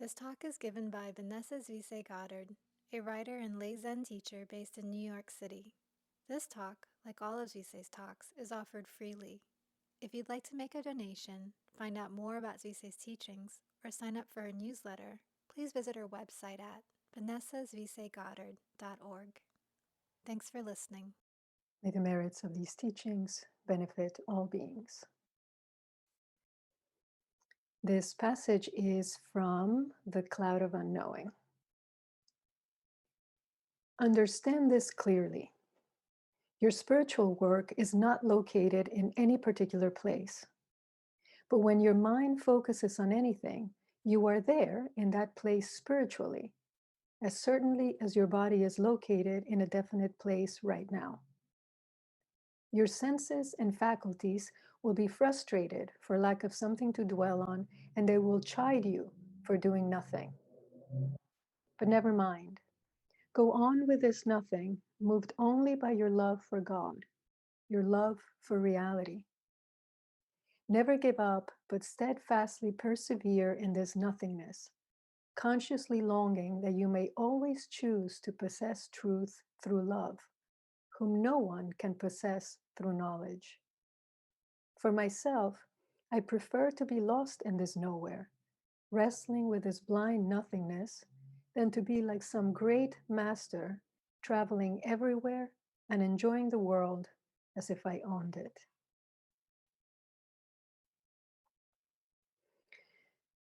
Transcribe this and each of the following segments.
This talk is given by Vanessa Zuisei Goddard, a writer and lay Zen teacher based in New York City. This talk, like all of Zuisei's talks, is offered freely. If you'd like to make a donation, find out more about Zuisei's teachings, or sign up for her newsletter, please visit her website at vanessazuiseigoddard.org. Thanks for listening. May the merits of these teachings benefit all beings. This passage is from the Cloud of Unknowing. Understand this clearly. Your spiritual work is not located in any particular place. But when your mind focuses on anything, you are there in that place spiritually, as certainly as your body is located in a definite place right now. Your senses and faculties will be frustrated for lack of something to dwell on, and they will chide you for doing nothing. But never mind. Go on with this nothing, moved only by your love for God, your love for reality. Never give up, but steadfastly persevere in this nothingness, consciously longing that you may always choose to possess truth through love, whom no one can possess through knowledge. For myself, I prefer to be lost in this nowhere, wrestling with this blind nothingness, than to be like some great master, traveling everywhere and enjoying the world as if I owned it.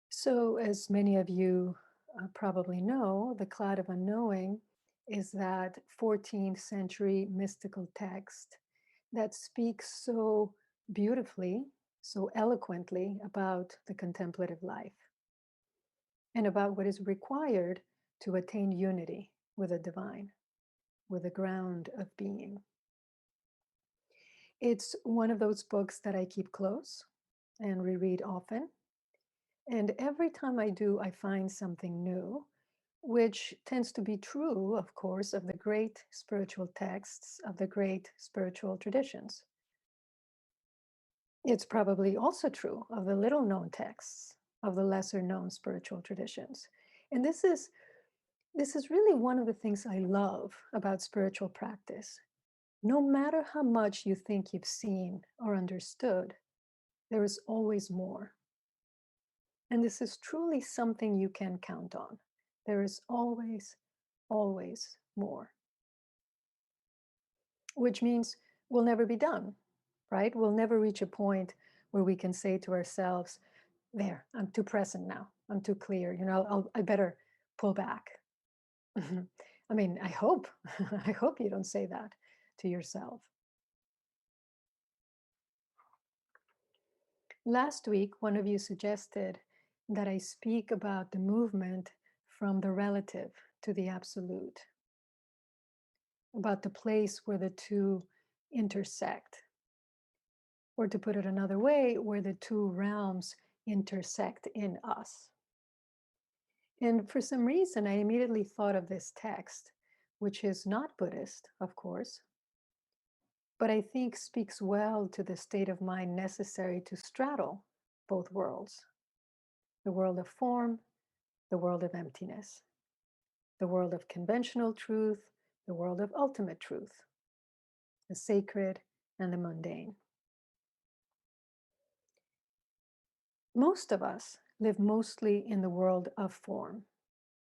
So, as many of you probably know, the Cloud of Unknowing is that 14th century mystical text that speaks so beautifully, so eloquently about the contemplative life and about what is required to attain unity with the divine, with the ground of being. It's one of those books that I keep close and reread often. And every time I do, I find something new, which tends to be true, of course, of the great spiritual texts of the great spiritual traditions. It's probably also true of the little known texts of the lesser known spiritual traditions. And this is really one of the things I love about spiritual practice. No matter how much you think you've seen or understood, there is always more. And this is truly something you can count on. There is always, always more. Which means we'll never be done, right? We'll never reach a point where we can say to ourselves, there, I'm too present now. I'm too clear. I better pull back. I mean, I hope, I hope you don't say that to yourself. Last week, one of you suggested that I speak about the movement from the relative to the absolute, about the place where the two intersect. Or to put it another way, where the two realms intersect in us. And for some reason, I immediately thought of this text, which is not Buddhist, of course, but I think speaks well to the state of mind necessary to straddle both worlds, the world of form, the world of emptiness, the world of conventional truth, the world of ultimate truth, the sacred and the mundane. Most of us live mostly in the world of form,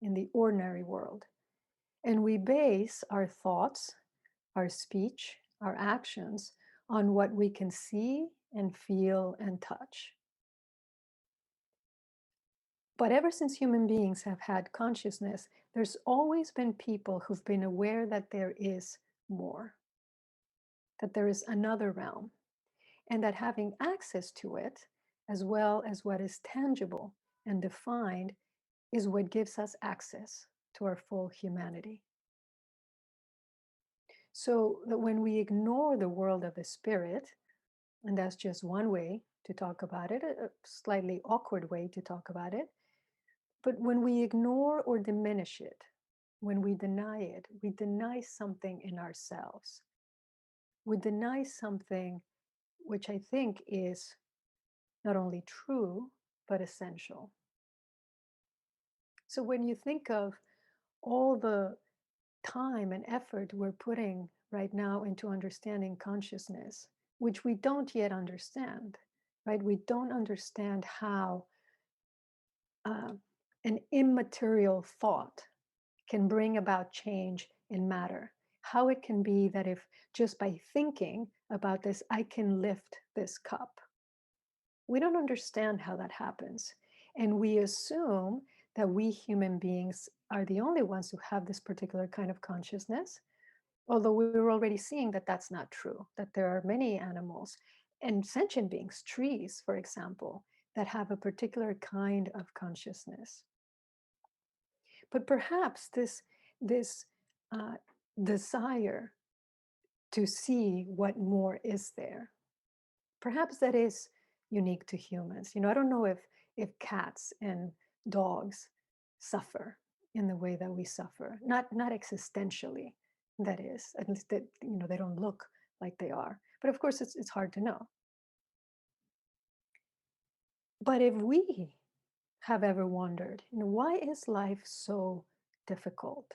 in the ordinary world, and we base our thoughts, our speech, our actions on what we can see and feel and touch. But ever since human beings have had consciousness, there's always been people who've been aware that there is more, that there is another realm, and that having access to it, as well as what is tangible and defined, is what gives us access to our full humanity. So that when we ignore the world of the spirit, and that's just one way to talk about it, a slightly awkward way to talk about it, but when we ignore or diminish it, when we deny it, we deny something in ourselves. We deny something which I think is not only true, but essential. So when you think of all the time and effort we're putting right now into understanding consciousness, which we don't yet understand, right? We don't understand how uh, an immaterial thought can bring about change in matter. How it can be that if just by thinking about this, I can lift this cup. We don't understand how that happens. And we assume that we human beings are the only ones who have this particular kind of consciousness, although we're already seeing that that's not true, that there are many animals and sentient beings, trees, for example, that have a particular kind of consciousness. But perhaps this uh, desire to see what more is there, perhaps that is unique to humans. I don't know if cats and dogs suffer in the way that we suffer, not existentially, that is, at least that they don't look like they are. But of course it's hard to know. But if we have ever wondered, why is life so difficult?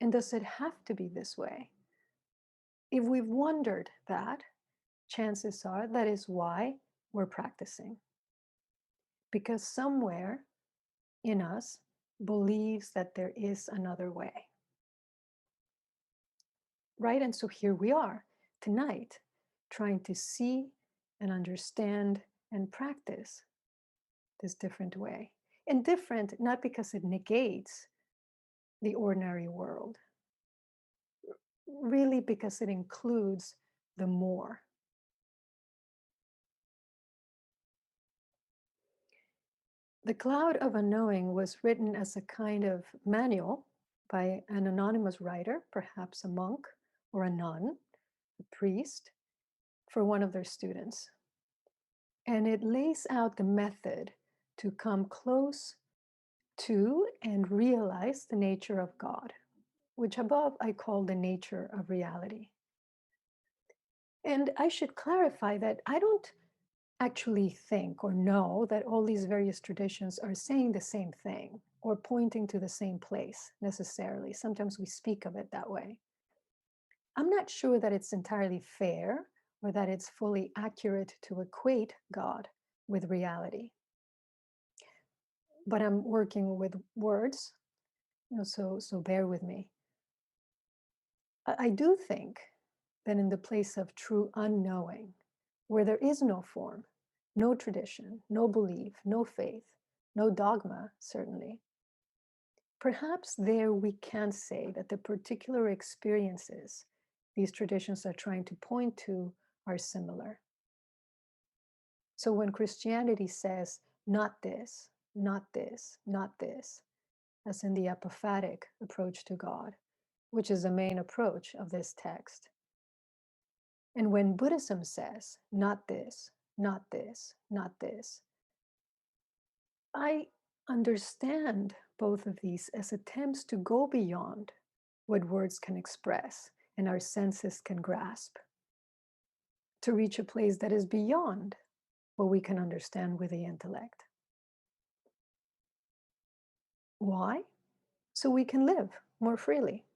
And does it have to be this way? If we've wondered that, chances are that is why we're practicing. Because somewhere in us believes that there is another way. Right? And so here we are tonight, trying to see and understand and practice this different way. And different, not because it negates the ordinary world, really because it includes the more. The Cloud of Unknowing was written as a kind of manual by an anonymous writer, perhaps a monk or a nun, a priest, for one of their students. And it lays out the method to come close to and realize the nature of God, which above I call the nature of reality. And I should clarify that I don't actually think or know that all these various traditions are saying the same thing or pointing to the same place necessarily. Sometimes we speak of it that way. I'm not sure that it's entirely fair or that it's fully accurate to equate God with reality. But I'm working with words, so bear with me. I do think that in the place of true unknowing, where there is no form, no tradition, no belief, no faith, no dogma, certainly, perhaps there we can say that the particular experiences these traditions are trying to point to are similar. So when Christianity says, not this, not this, not this, as in the apophatic approach to God, which is the main approach of this text. And when Buddhism says, not this, not this, not this, I understand both of these as attempts to go beyond what words can express and our senses can grasp, to reach a place that is beyond what we can understand with the intellect. Why? So we can live more freely,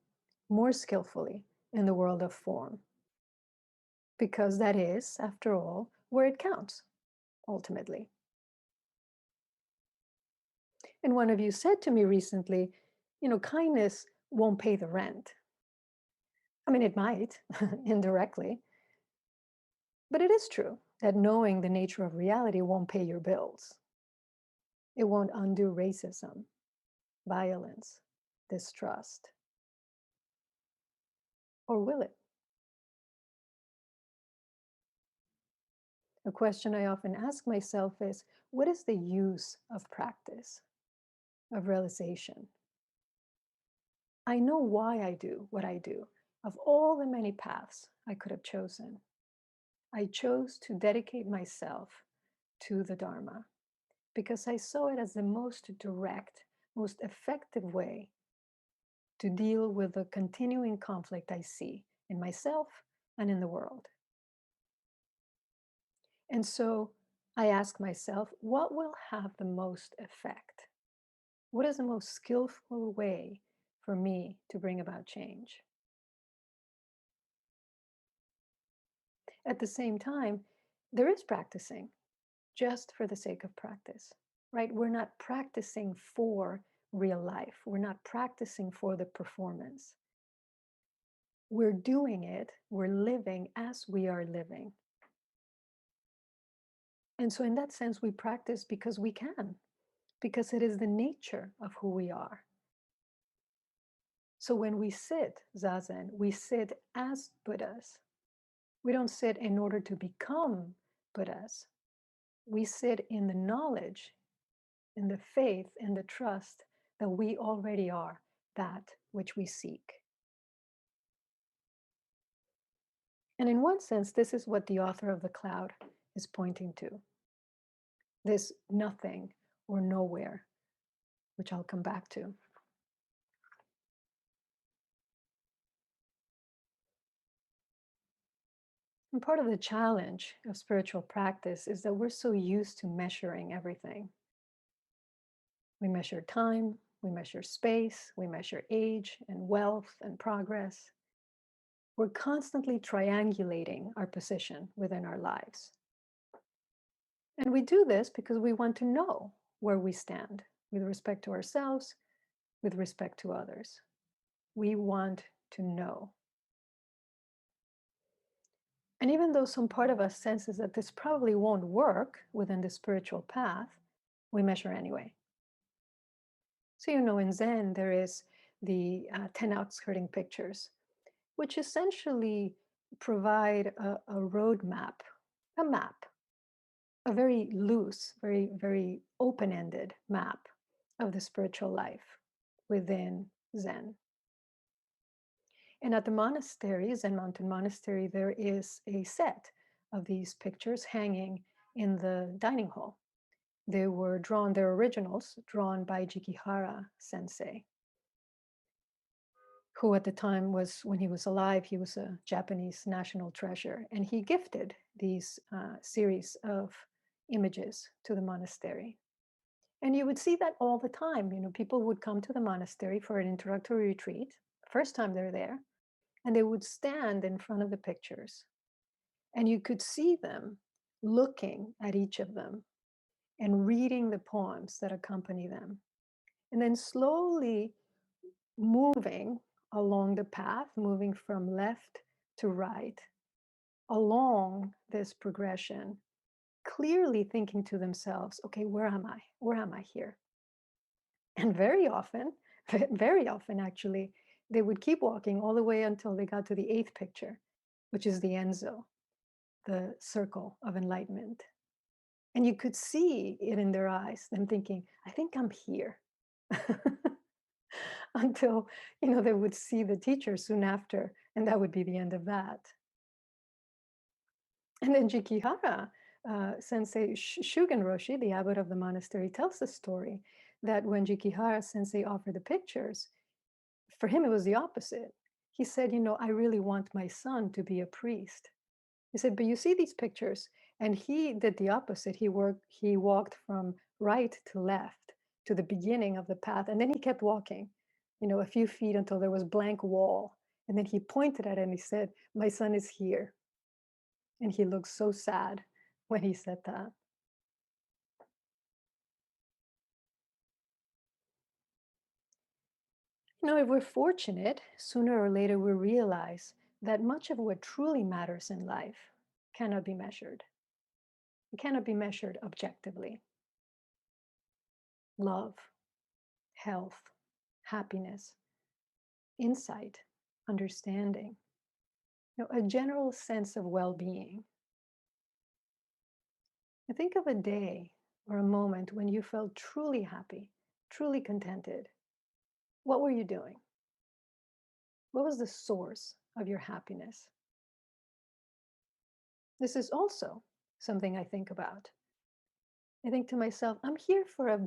more skillfully in the world of form. Because that is, after all, where it counts, ultimately. And one of you said to me recently, kindness won't pay the rent. I mean, it might, indirectly, but it is true that knowing the nature of reality won't pay your bills. It won't undo racism, violence, distrust. Or will it? A question I often ask myself is, what is the use of practice, of realization? I know why I do what I do. Of all the many paths I could have chosen, I chose to dedicate myself to the Dharma because I saw it as the most direct, most effective way to deal with the continuing conflict I see in myself and in the world. And so I ask myself, what will have the most effect? What is the most skillful way for me to bring about change? At the same time, there is practicing just for the sake of practice, right? We're not practicing for real life. We're not practicing for the performance. We're doing it, we're living as we are living. And so, in that sense, we practice because we can, because it is the nature of who we are. So, when we sit Zazen, we sit as Buddhas. We don't sit in order to become Buddhas. We sit in the knowledge, in the faith, in the trust that we already are that which we seek. And in one sense, this is what the author of The Cloud is pointing to, this nothing or nowhere, which I'll come back to. And part of the challenge of spiritual practice is that we're so used to measuring everything. We measure time, we measure space, we measure age and wealth and progress. We're constantly triangulating our position within our lives. And we do this because we want to know where we stand with respect to ourselves, with respect to others. We want to know. And even though some part of us senses that this probably won't work within the spiritual path, we measure anyway. So, in Zen, there is the 10 outskirting pictures, which essentially provide a roadmap, a map, a very loose, very, very open ended map of the spiritual life within Zen. And at the monastery, Zen Mountain Monastery, there is a set of these pictures hanging in the dining hall. They were drawn, they're originals, drawn by Jikihara sensei, who at the time was, when he was alive, he was a Japanese national treasure. And he gifted these series of images to the monastery. And you would see that all the time. People would come to the monastery for an introductory retreat, first time they're there, and they would stand in front of the pictures. And you could see them looking at each of them and reading the poems that accompany them. And then slowly moving along the path, moving from left to right, along this progression, clearly thinking to themselves, okay, where am I? Where am I here? And very often, very often actually, they would keep walking all the way until they got to the eighth picture, which is the Enzo, the circle of enlightenment. And you could see it in their eyes, them thinking, I think I'm here. Until, they would see the teacher soon after, and that would be the end of that. And then Jikihara sensei, Shugen Roshi, the abbot of the monastery, tells the story that when Jikihara sensei offered the pictures, for him it was the opposite. He said, I really want my son to be a priest. He said, but you see these pictures, and he did the opposite. He walked from right to left to the beginning of the path, and then he kept walking, a few feet until there was blank wall. And then he pointed at it and he said, my son is here. And he looked so sad when he said that. If we're fortunate, sooner or later we realize that much of what truly matters in life cannot be measured. It cannot be measured objectively. Love, health, happiness, insight, understanding, a general sense of well-being. I think of a day or a moment when you felt truly happy, truly contented. What were you doing? What was the source of your happiness? This is also something I think about. I think to myself, I'm here for a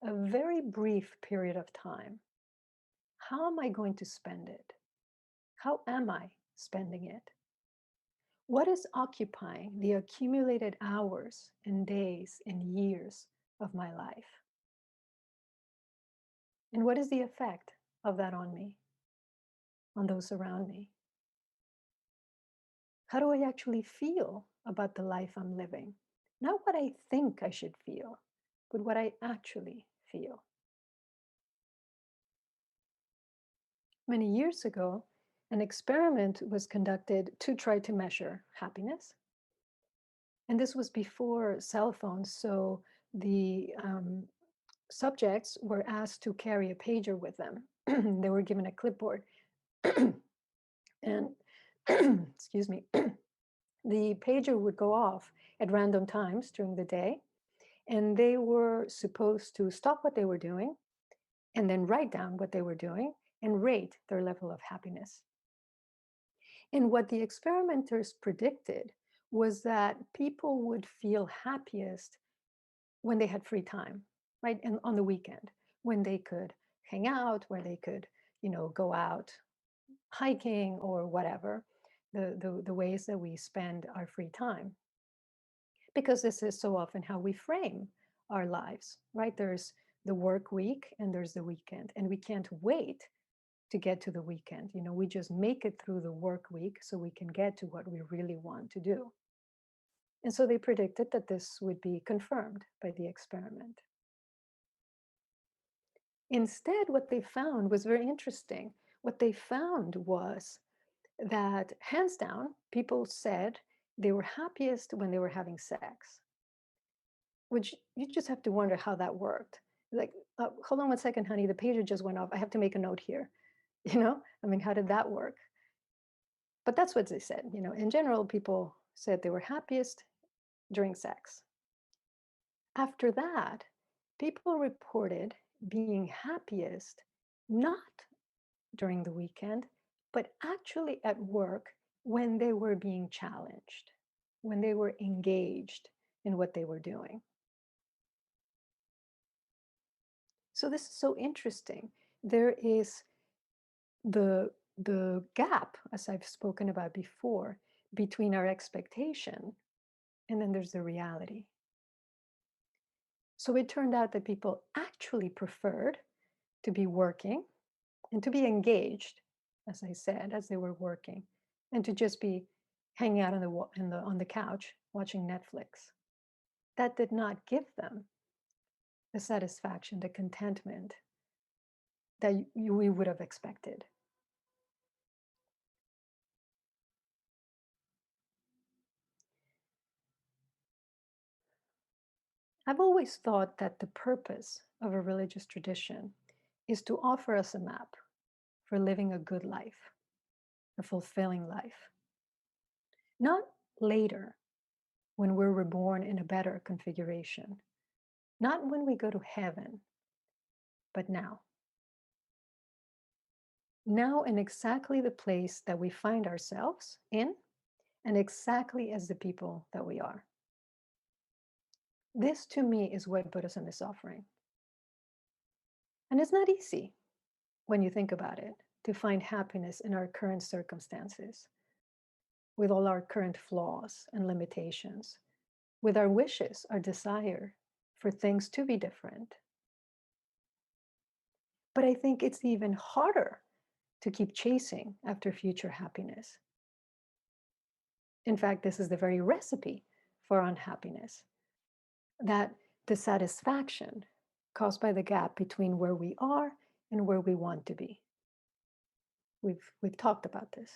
very brief period of time. How am I going to spend it? How am I spending it? What is occupying the accumulated hours and days and years of my life? And what is the effect of that on me, on those around me? How do I actually feel about the life I'm living? Not what I think I should feel, but what I actually feel. Many years ago, an experiment was conducted to try to measure happiness. And this was before cell phones. So the subjects were asked to carry a pager with them. They were given a clipboard. And, excuse me, the pager would go off at random times during the day. And they were supposed to stop what they were doing and then write down what they were doing and rate their level of happiness. And what the experimenters predicted was that people would feel happiest when they had free time, right? And on the weekend, when they could hang out, where they could, go out hiking or whatever, the ways that we spend our free time. Because this is so often how we frame our lives, right? There's the work week and there's the weekend, and we can't wait to get to the weekend. We just make it through the work week so we can get to what we really want to do. And so they predicted that this would be confirmed by the experiment. Instead, what they found was very interesting. What they found was that, hands down, people said they were happiest when they were having sex, which you just have to wonder how that worked. Like, hold on one second, honey, the pager just went off. I have to make a note here. I mean, how did that work? But that's what they said. In general, people said they were happiest during sex. After that, people reported being happiest not during the weekend, but actually at work when they were being challenged, when they were engaged in what they were doing. So this is so interesting. There is the gap, as I've spoken about before, between our expectation and then there's the reality. So it turned out that people actually preferred to be working and to be engaged, as I said, as they were working, and to just be hanging out on the couch watching Netflix. That did not give them the satisfaction, the contentment that we would have expected. I've always thought that the purpose of a religious tradition is to offer us a map for living a good life, a fulfilling life. Not later, when we're reborn in a better configuration, not when we go to heaven, but now. Now, in exactly the place that we find ourselves in, and exactly as the people that we are. This, to me, is what Buddhism is offering. And it's not easy, when you think about it, to find happiness in our current circumstances, with all our current flaws and limitations, with our wishes, our desire for things to be different. But I think it's even harder to keep chasing after future happiness. In fact, this is the very recipe for unhappiness, that dissatisfaction caused by the gap between where we are and where we want to be. We've talked about this.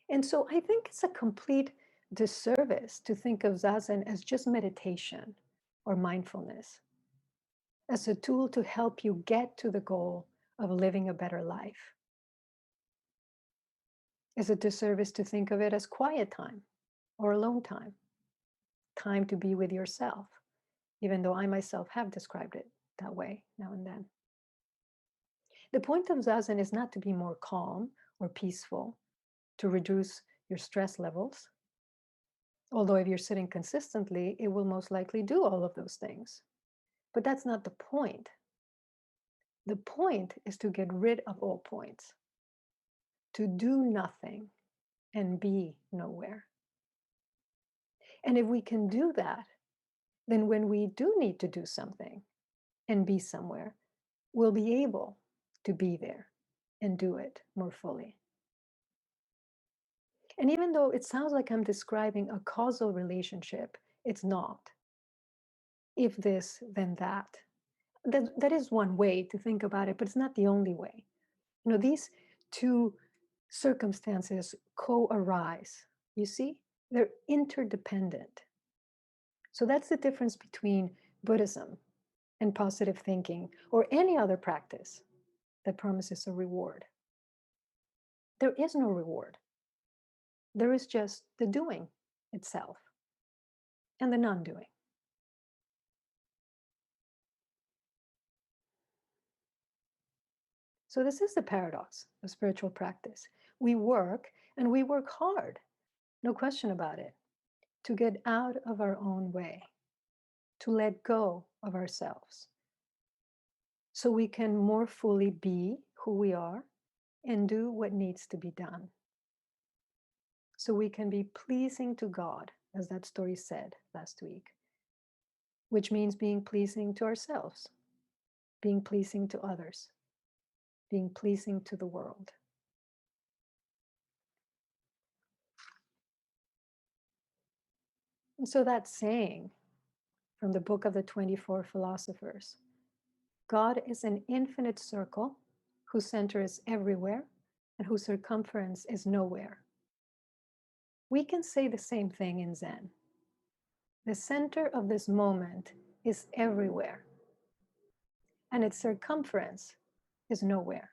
And so I think it's a complete disservice to think of Zazen as just meditation or mindfulness, as a tool to help you get to the goal of living a better life. It's a disservice to think of it as quiet time or alone time, time to be with yourself, even though I myself have described it that way now and then. The point of Zazen is not to be more calm or peaceful, to reduce your stress levels. Although if you're sitting consistently, it will most likely do all of those things. But that's not the point. The point is to get rid of all points, to do nothing and be nowhere. And if we can do that, then when we do need to do something and be somewhere, we'll be able to be there and do it more fully. And even though it sounds like I'm describing a causal relationship, it's not. If this, then that. That is one way to think about it, but it's not the only way. These two circumstances co-arise. You see, they're interdependent. So that's the difference between Buddhism and positive thinking or any other practice that promises a reward. There is no reward. There is just the doing itself and the non-doing. So this is the paradox of spiritual practice. We work, and we work hard, no question about it, to get out of our own way, to let go of ourselves, so we can more fully be who we are and do what needs to be done. So we can be pleasing to God, as that story said last week, which means being pleasing to ourselves, being pleasing to others, being pleasing to the world. And so that saying from the book of the 24 philosophers, God is an infinite circle whose center is everywhere and whose circumference is nowhere. We can say the same thing in Zen. The center of this moment is everywhere, and its circumference is nowhere.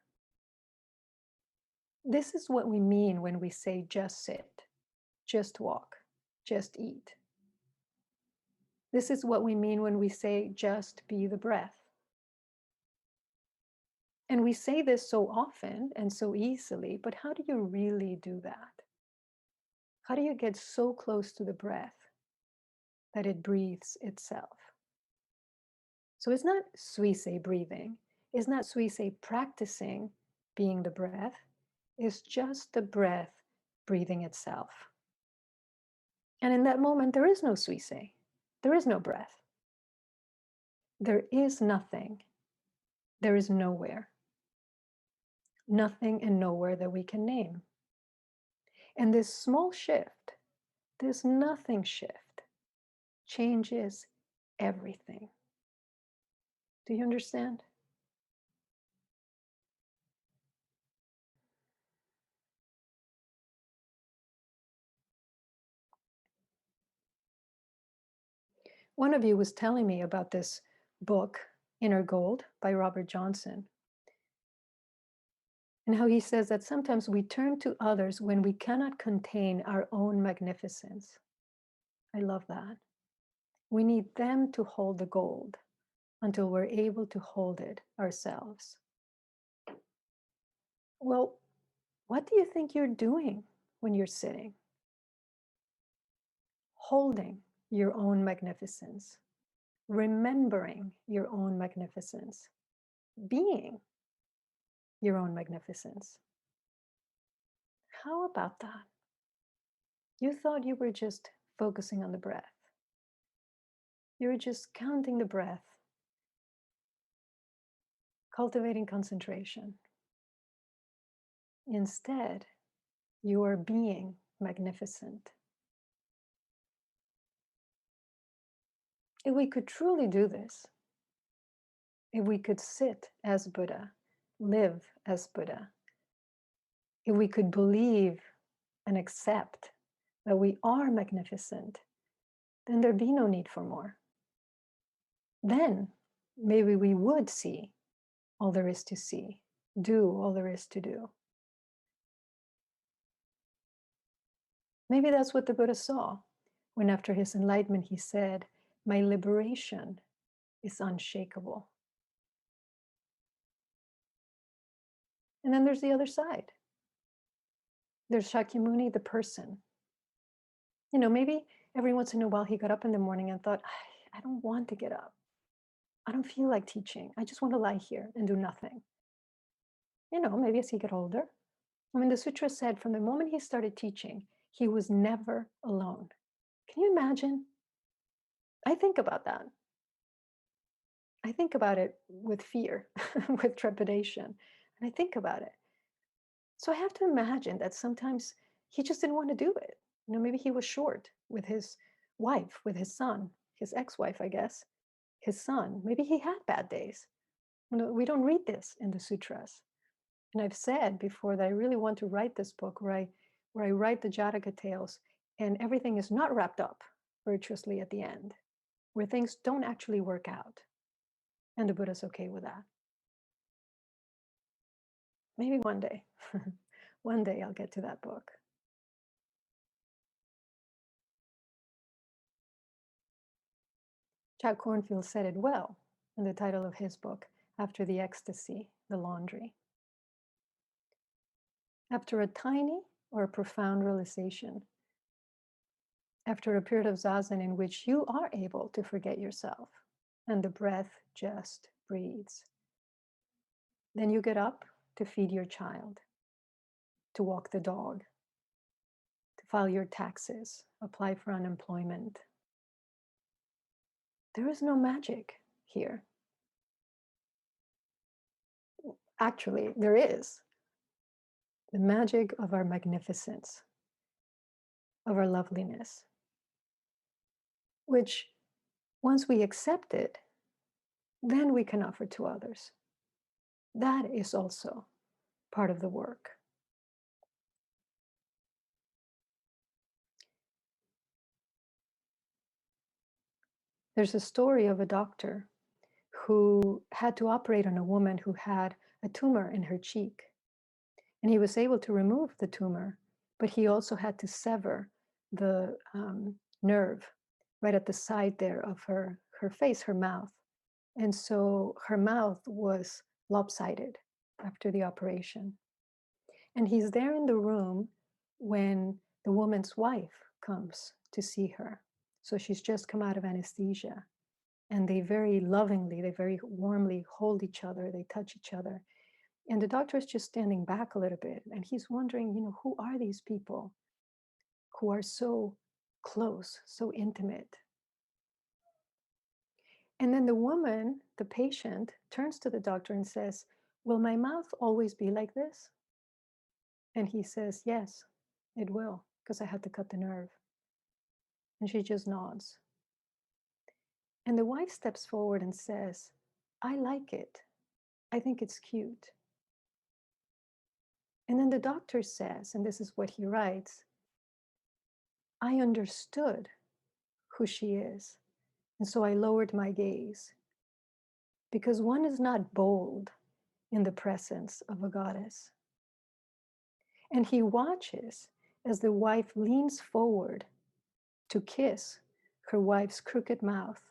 This is what we mean when we say just sit, just walk, just eat. This is what we mean when we say just be the breath. And we say this so often and so easily, but how do you really do that? How do you get so close to the breath that it breathes itself? So it's not Suisei breathing, it's not Suisei practicing being the breath, it's just the breath breathing itself. And in that moment, there is no Suisei, there is no breath. There is nothing, there is nowhere. Nothing and nowhere that we can name. And this small shift, this nothing shift, changes everything. Do you understand? One of you was telling me about this book, Inner Gold, by Robert Johnson, and how he says that sometimes we turn to others when we cannot contain our own magnificence. I love that. We need them to hold the gold until we're able to hold it ourselves. Well, what do you think you're doing when you're sitting? Holding your own magnificence, remembering your own magnificence, being your own magnificence. How about that? You thought you were just focusing on the breath. You were just counting the breath, cultivating concentration. Instead, you are being magnificent. If we could truly do this, if we could sit as Buddha, live as Buddha, if we could believe and accept that we are magnificent, then there'd be no need for more. Then maybe we would see all there is to see, do all there is to do. Maybe that's what the Buddha saw when, after his enlightenment, he said, "My liberation is unshakable." And then there's the other side. There's Shakyamuni, the person. Maybe every once in a while he got up in the morning and thought, I don't want to get up. I don't feel like teaching. I just want to lie here and do nothing. Maybe as he got older. The sutra said from the moment he started teaching, he was never alone. Can you imagine? I think about that. I think about it with fear, with trepidation, and I think about it. So I have to imagine that sometimes he just didn't want to do it. Maybe he was short with his wife, with his son, his ex-wife, I guess, his son. Maybe he had bad days. We don't read this in the sutras. And I've said before that I really want to write this book where I write the Jataka tales and everything is not wrapped up virtuously at the end, where things don't actually work out. And the Buddha's okay with that. Maybe one day. One day I'll get to that book. Jack Kornfield said it well in the title of his book, After the Ecstasy, the Laundry. After a tiny or a profound realization, after a period of zazen in which you are able to forget yourself and the breath just breathes, then you get up to feed your child, to walk the dog, to file your taxes, apply for unemployment. There is no magic here. Actually, there is the magic of our magnificence, of our loveliness, which once we accept it, then we can offer to others. That is also part of the work. There's a story of a doctor who had to operate on a woman who had a tumor in her cheek. And he was able to remove the tumor, but he also had to sever the nerve right at the side there of her face, her mouth. And so her mouth was lopsided after the operation. And he's there in the room when the woman's wife comes to see her. So she's just come out of anesthesia. And they very lovingly, they very warmly hold each other, they touch each other. And the doctor is just standing back a little bit. And he's wondering, who are these people who are so close, so intimate? And then the woman, the patient, turns to the doctor and says, "Will my mouth always be like this?" And he says, "Yes, it will, because I had to cut the nerve." And she just nods. And the wife steps forward and says, "I like it. I think it's cute." And then the doctor says, and this is what he writes, "I understood who she is. And so I lowered my gaze, because one is not bold in the presence of a goddess." And he watches as the wife leans forward to kiss her wife's crooked mouth.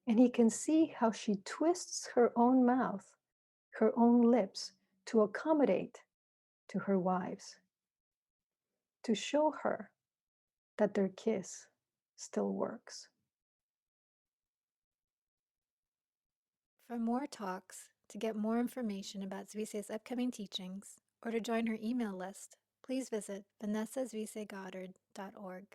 And he can see how she twists her own mouth, her own lips, to accommodate to her wife's, to show her that their kiss still works. For more talks, to get more information about Zuisei's upcoming teachings, or to join her email list, please visit vanessazuiseigoddard.org.